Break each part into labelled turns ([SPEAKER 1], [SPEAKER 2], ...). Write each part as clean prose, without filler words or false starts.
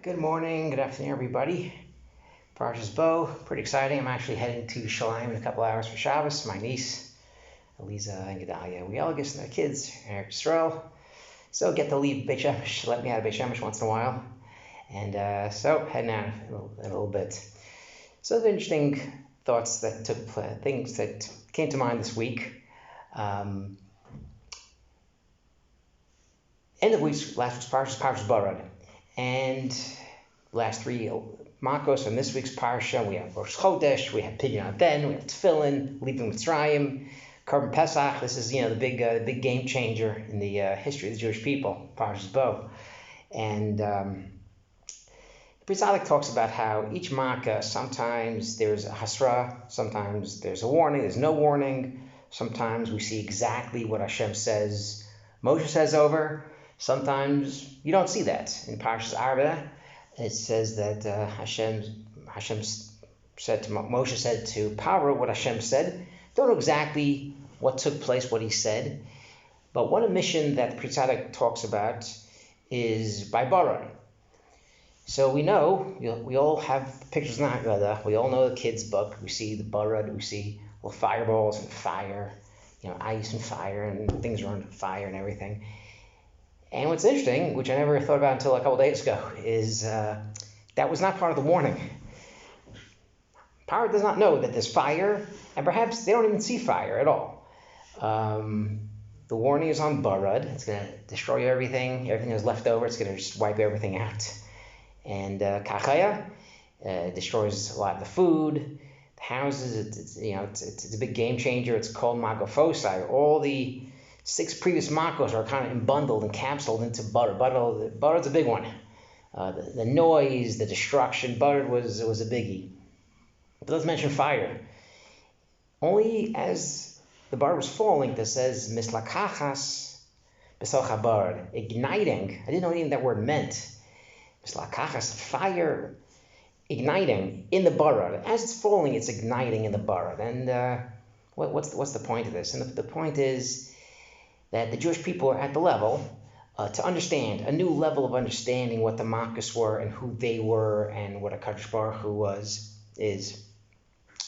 [SPEAKER 1] Good morning, good afternoon, everybody. Parshas Bo, pretty exciting. I'm actually heading to Shalim in a couple hours for Shabbos. My niece, Eliza and Gedalia, we all get the kids, Eric Yisrael. So get to leave Beit Shemesh, let me out of Beit Shemesh once in a while. And so heading out in a little bit. So the interesting thoughts that took place, things that came to mind this week. End of week's last week's Parshas Barad. And last three Makos from this week's Parsha, we have Rosh Chodesh, we have Pidyon Ben, we have Tefillin, leaving Mitzrayim, Korban Pesach. This is the big game changer in the history of the Jewish people, Parshas Bo. And Pritzalik talks about how each Makkah, sometimes there's a hasra, sometimes there's a warning, there's no warning, sometimes we see exactly what Hashem says, Moshe says over. Sometimes you don't see that. In Parshas Arba, it says that Hashem said to Moshe said to Paro what Hashem said. Don't know exactly what took place, what he said, but one omission that the Pri Tzaddik talks about is by Barad. So we know, we all have pictures in the Haggadah. We all know the kids' book. We see the Barad. We see little fireballs and fire, ice and fire, and things are on fire and everything. And what's interesting, which I never thought about until a couple days ago, is that was not part of the warning. Paro does not know that there's fire, and perhaps they don't even see fire at all. The warning is on Barad. It's going to destroy everything that's left over. It's going to just wipe everything out. And Kachaya destroys a lot of the food, the houses. It's a big game changer. It's called Magofosai. All the 6 previous Makos are kind of bundled and capsuled into Barad. Barad's a big one. The noise, the destruction, Barad was a biggie. But let's mention fire. Only as the Barad was falling, that says Mislakachas Besocha Barad, igniting. I didn't know even that word meant. Mislakachas, fire, igniting in the Barad. As it's falling, it's igniting in the Barad. And what's the point of this? And the point is that the Jewish people are at the level to understand, a new level of understanding what the Makkas were and who they were and what HaKadosh Baruch Hu is.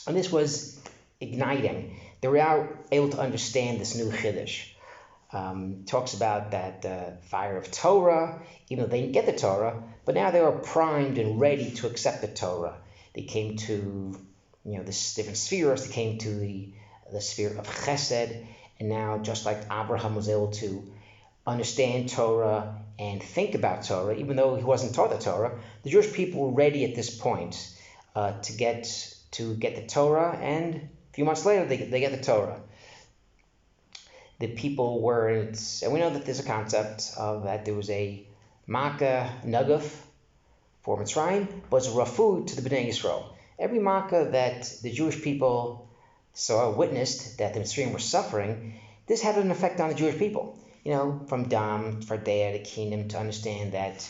[SPEAKER 1] And this was igniting. They were able to understand this new Chiddush. Talks about that fire of Torah, even though they didn't get the Torah, but now they were primed and ready to accept the Torah. They came to this different spheres. They came to the sphere of Chesed. And now, just like Abraham was able to understand Torah and think about Torah, even though he wasn't taught the Torah, the Jewish people were ready at this point to get the Torah, and a few months later, they get the Torah. The people were, and we know that there's a concept of that there was a Makkah Naguf for Mitzrayim, but it's a Rafu to the Bnei Yisrael. Every Makkah that the Jewish people witnessed that the Mitzrayim were suffering, this had an effect on the Jewish people. From Dam, Fardea to Kingdom, to understand that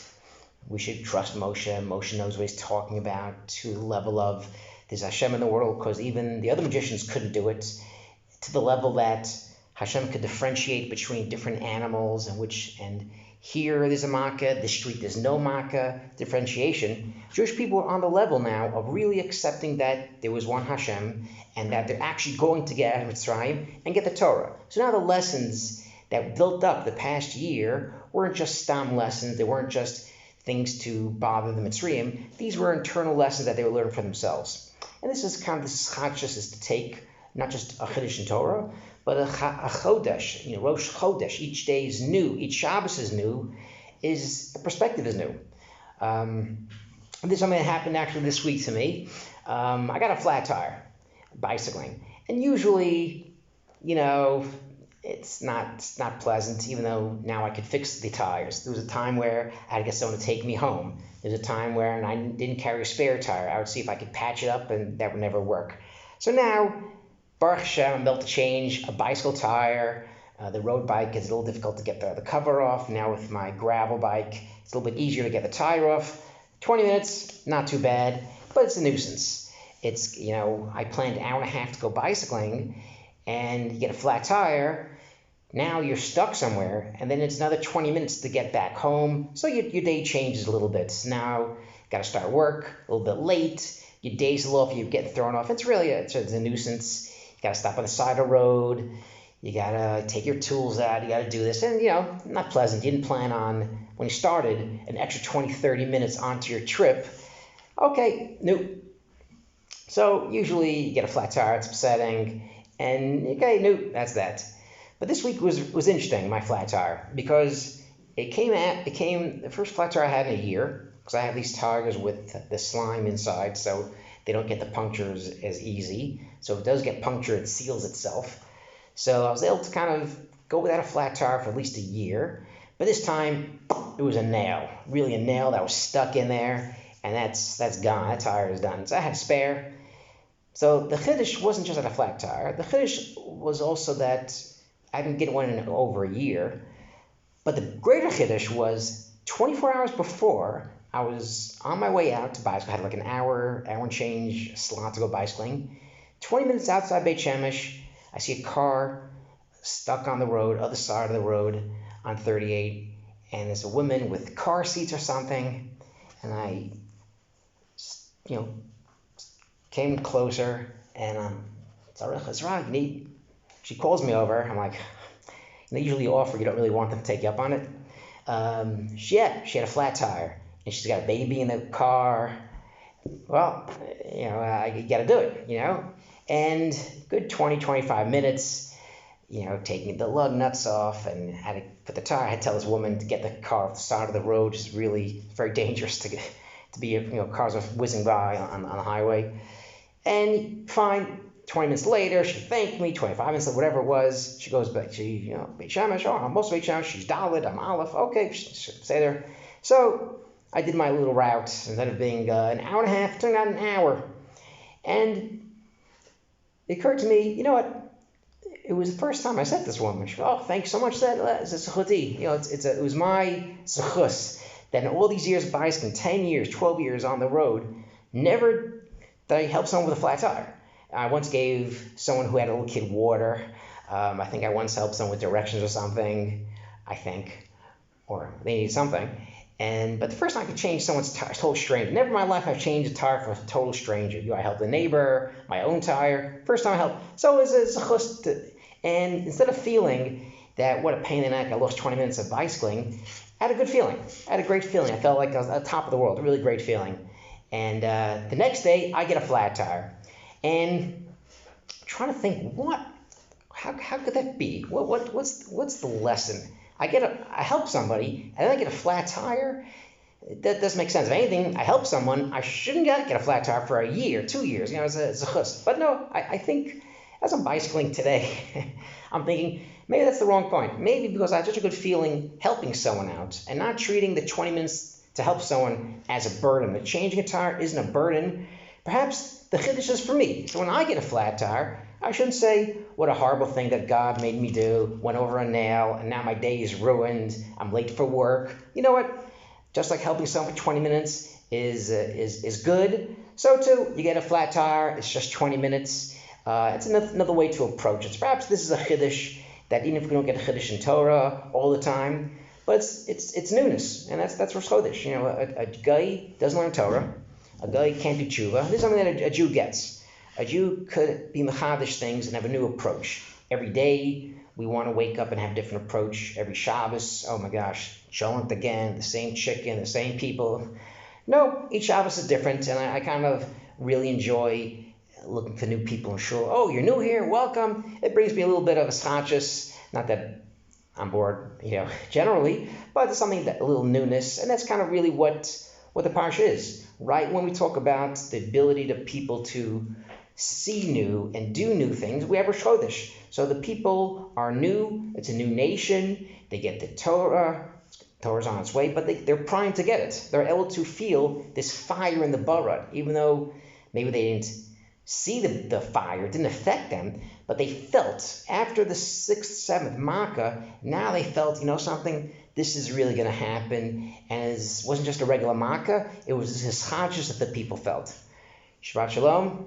[SPEAKER 1] we should trust Moshe. Moshe knows what he's talking about, to the level of there's Hashem in the world, because even the other magicians couldn't do it, to the level that Hashem could differentiate between different animals, and here there's a Makkah, this street there's no Makkah, differentiation. Jewish people are on the level now of really accepting that there was one Hashem and that they're actually going to get out of Mitzrayim and get the Torah. So now the lessons that built up the past year weren't just stam lessons, they weren't just things to bother the Mitzrayim. These were internal lessons that they were learning for themselves. And this is kind of the schachus, is to take not just a Chiddush in Torah, but a Chodesh, Rosh Chodesh. Each day is new, each Shabbos is new, the perspective is new. This is something that happened actually this week to me. I got a flat tire, bicycling, and usually, it's not pleasant, even though now I could fix the tires. There was a time where I had to get someone to take me home. There was a time where I didn't carry a spare tire. I would see if I could patch it up, and that would never work. So now, Baruch Hashem, I'm able to change a bicycle tire. The road bike is a little difficult to get the cover off. Now with my gravel bike, it's a little bit easier to get the tire off. 20 minutes, not too bad, but it's a nuisance. It's, I planned an hour and a half to go bicycling, and you get a flat tire. Now you're stuck somewhere, and then it's another 20 minutes to get back home. So your day changes a little bit. Now you got to start work a little bit late. Your day's a little off. You're getting thrown off. It's really it's a nuisance. You got to stop on the side of the road. You got to take your tools out. You got to do this. And, not pleasant. You didn't plan on, when you started, an extra 20, 30 minutes onto your trip. Okay, nope. So usually you get a flat tire. It's upsetting. And, okay, nope, that's that. But this week was interesting, my flat tire, because it came the first flat tire I had in a year, because I have these tires with the slime inside, so they don't get the punctures as easy. So if it does get punctured, it seals itself. So I was able to kind of go without a flat tire for at least a year. But this time, it was a nail, really a nail that was stuck in there, and that's gone. That tire is done. So I had a spare. So the chiddush wasn't just at a flat tire. The chiddush was also that I didn't get one in over a year. But the greater chiddush was 24 hours before, I was on my way out to bicycle. I had like an hour and change slot to go bicycling. 20 minutes outside Beit Shemesh, I see a car stuck on the road, other side of the road on 38, and there's a woman with car seats or something, and I, came closer, and you need. She calls me over. I'm like, they usually offer, you don't really want them to take you up on it. She had a flat tire, and she's got a baby in the car. Well, I got to do it, And good 20, 25 minutes, taking the lug nuts off, and had to put the tire. I had to tell this woman to get the car off the side of the road. It's really very dangerous to be, cars are whizzing by on the highway. And fine, 20 minutes later, she thanked me, 25 minutes, whatever it was. She goes back, Beit Shemesh, I'm also Beit Shemesh, she's Dalit, I'm Aleph, okay, stay there. So I did my little route. Instead of being an hour and a half, it turned out an hour. And it occurred to me, you know what? It was the first time I said to this woman. She goes, "Oh, thanks so much. It's a zechuti. It was my zechus that in all these years of bicycling, 10 years, 12 years on the road, never did I help someone with a flat tire. I once gave someone who had a little kid water. I think I once helped someone with directions or something. Or they needed something. But the first time I could change someone's tire, total stranger. Never in my life have I changed a tire for a total stranger. I helped a neighbor, my own tire. First time I helped. So it was a zechus. And instead of feeling that what a pain in the neck, I lost 20 minutes of bicycling, I had a good feeling. I had a great feeling. I felt like I was at the top of the world. A really great feeling. And the next day, I get a flat tire. And I'm trying to think, how could that be? What's the lesson? I help somebody, and then I get a flat tire. That doesn't make sense. If anything, I help someone, I shouldn't get a flat tire for a year, 2 years. It's a chus. But no, I think as I'm bicycling today, I'm thinking maybe that's the wrong point. Maybe because I had such a good feeling helping someone out and not treating the 20 minutes to help someone as a burden. The changing a tire isn't a burden. Perhaps the chiddush is for me. So when I get a flat tire, I shouldn't say, what a horrible thing that God made me do, went over a nail, and now my day is ruined, I'm late for work. You know what? Just like helping someone for 20 minutes is good, so too, you get a flat tire, it's just 20 minutes. It's another way to approach it. Perhaps this is a chiddush that even if we don't get a chiddush in Torah all the time, but it's newness, and that's Rosh Chodesh. A guy doesn't learn Torah, a guy can't do tshuva. This is something that a Jew gets. A Jew could be mechadish things and have a new approach. Every day we want to wake up and have a different approach. Every Shabbos, oh my gosh, Sholem again, the same chicken, the same people. No, each Shabbos is different, and I kind of really enjoy looking for new people in shul. Oh, you're new here, welcome. It brings me a little bit of a schachus. Not that I'm bored, generally, but it's something a little newness, and that's kind of really what the parsha is. Right when we talk about the ability to people to see new and do new things, we have Rosh Chodesh. So the people are new. It's a new nation. They get the Torah. Torah's on its way, but they're primed to get it. They're able to feel this fire in the Barad, even though maybe they didn't see the fire. It didn't affect them, but they felt after the 6th, 7th Makkah, now they felt, something, this is really going to happen. And it wasn't just a regular Makkah, it was this conscious that the people felt. Shabbat Shalom.